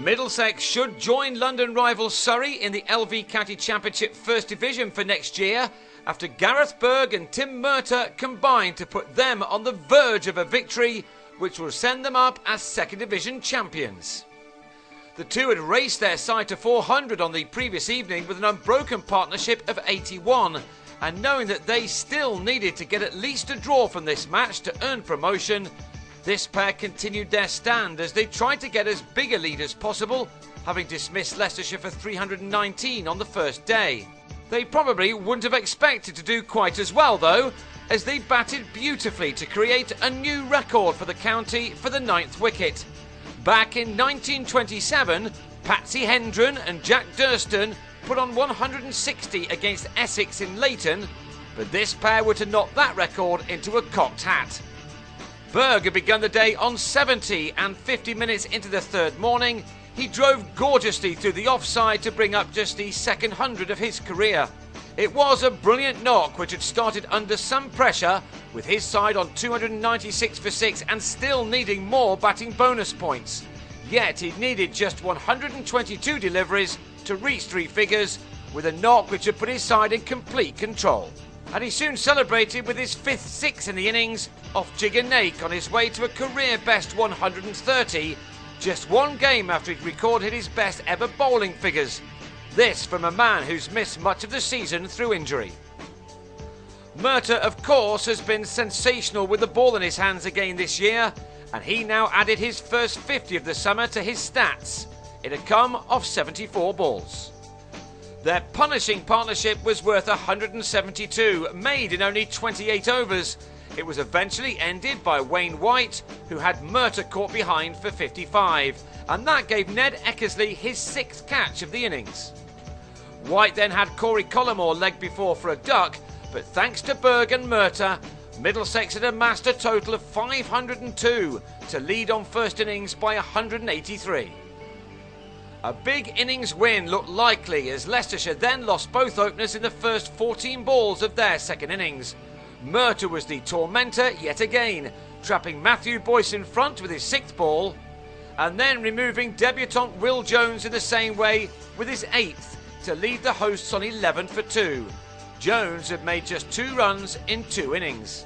Middlesex should join London rival Surrey in the LV County Championship First Division for next year after Gareth Berg and Tim Murtagh combined to put them on the verge of a victory which will send them up as Second Division champions. The two had raced their side to 400 on the previous evening with an unbroken partnership of 81, and knowing that they still needed to get at least a draw from this match to earn promotion, this pair continued their stand as they tried to get as big a lead as possible, having dismissed Leicestershire for 319 on the first day. They probably wouldn't have expected to do quite as well though, as they batted beautifully to create a new record for the county for the 9th wicket. Back in 1927, Patsy Hendren and Jack Durston put on 160 against Essex in Leighton, but this pair were to knock that record into a cocked hat. Berg had begun the day on 70, and 50 minutes into the third morning, he drove gorgeously through the offside to bring up just the second 100 of his career. It was a brilliant knock which had started under some pressure, with his side on 296 for 6 and still needing more batting bonus points. Yet he needed just 122 deliveries to reach three figures, with a knock which had put his side in complete control. And he soon celebrated with his 5th six in the innings off Jigger Nake on his way to a career best 130, just one game after he'd recorded his best ever bowling figures. This from a man who's missed much of the season through injury. Murtagh, of course, has been sensational with the ball in his hands again this year, and he now added his first 50 of the summer to his stats. It had come off 74 balls. Their punishing partnership was worth 172, made in only 28 overs. It was eventually ended by Wayne White, who had Murtagh caught behind for 55, and that gave Ned Eckersley his 6th catch of the innings. White then had Corey Collymore leg before for a duck, but thanks to Berg and Murtagh, Middlesex had amassed a total of 502 to lead on first innings by 183. A big innings win looked likely as Leicestershire then lost both openers in the first 14 balls of their second innings. Murtagh was the tormentor yet again, trapping Matthew Boyce in front with his 6th ball, and then removing debutant Will Jones in the same way with his 8th to lead the hosts on 11 for 2. Jones had made just 2 runs in 2 innings.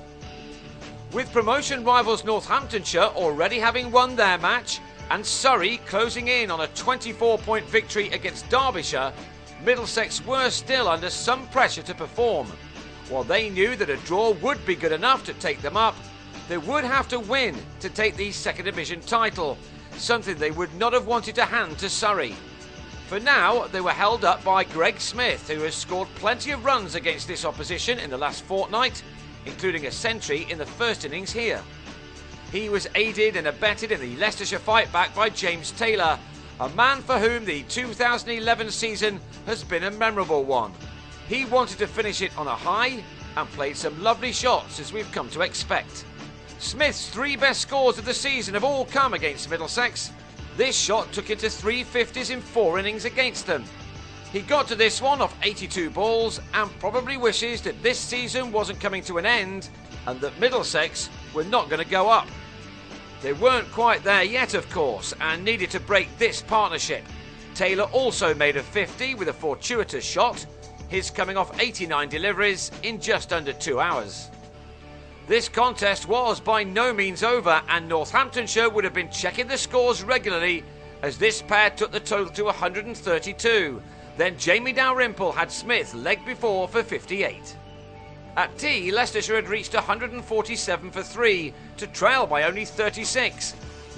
With promotion rivals Northamptonshire already having won their match, and Surrey closing in on a 24-point victory against Derbyshire, Middlesex were still under some pressure to perform. While they knew that a draw would be good enough to take them up, they would have to win to take the Second Division title, something they would not have wanted to hand to Surrey. For now, they were held up by Greg Smith, who has scored plenty of runs against this opposition in the last fortnight, including a century in the first innings here. He was aided and abetted in the Leicestershire fight back by James Taylor, a man for whom the 2011 season has been a memorable one. He wanted to finish it on a high and played some lovely shots as we've come to expect. Smith's 3 best scores of the season have all come against Middlesex. This shot took it to 350s in 4 innings against them. He got to this one off 82 balls and probably wishes that this season wasn't coming to an end and that Middlesex were not going to go up. They weren't quite there yet, of course, and needed to break this partnership. Taylor also made a 50 with a fortuitous shot, his coming off 89 deliveries in just under 2 hours. This contest was by no means over, and Northamptonshire would have been checking the scores regularly as this pair took the total to 132. Then Jamie Dalrymple had Smith leg before for 58. At tea, Leicestershire had reached 147 for 3 to trail by only 36.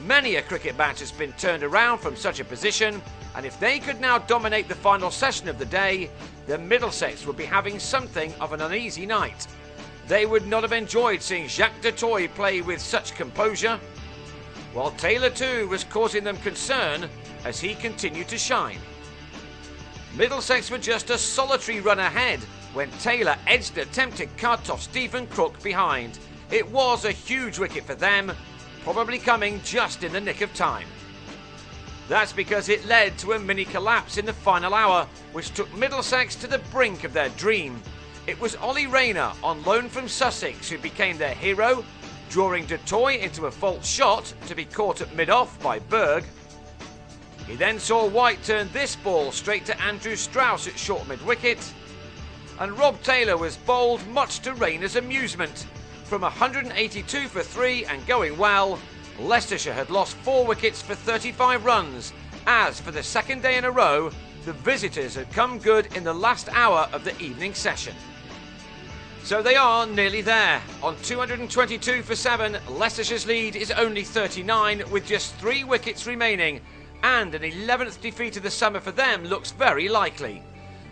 Many a cricket match has been turned around from such a position, and if they could now dominate the final session of the day, then Middlesex would be having something of an uneasy night. They would not have enjoyed seeing Jacques du Toit play with such composure, while Taylor too was causing them concern as he continued to shine. Middlesex were just a solitary run ahead when Taylor edged an attempted cut off Stephen Crook behind. It was a huge wicket for them, probably coming just in the nick of time. That's because it led to a mini collapse in the final hour, which took Middlesex to the brink of their dream. It was Ollie Rayner, on loan from Sussex, who became their hero, drawing du Toit into a false shot to be caught at mid-off by Berg. He then saw White turn this ball straight to Andrew Strauss at short mid-wicket, and Rob Taylor was bowled much to Rayner's amusement. From 182 for 3 and going well, Leicestershire had lost 4 wickets for 35 runs, as for the second day in a row, the visitors had come good in the last hour of the evening session. So they are nearly there. On 222 for 7, Leicestershire's lead is only 39 with just 3 wickets remaining, and an 11th defeat of the summer for them looks very likely.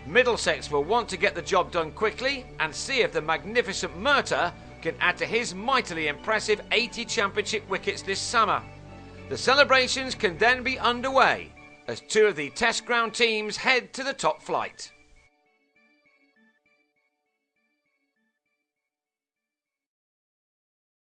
Middlesex will want to get the job done quickly and see if the magnificent Murtagh can add to his mightily impressive 80 championship wickets this summer. The celebrations can then be underway as 2 of the test ground teams head to the top flight.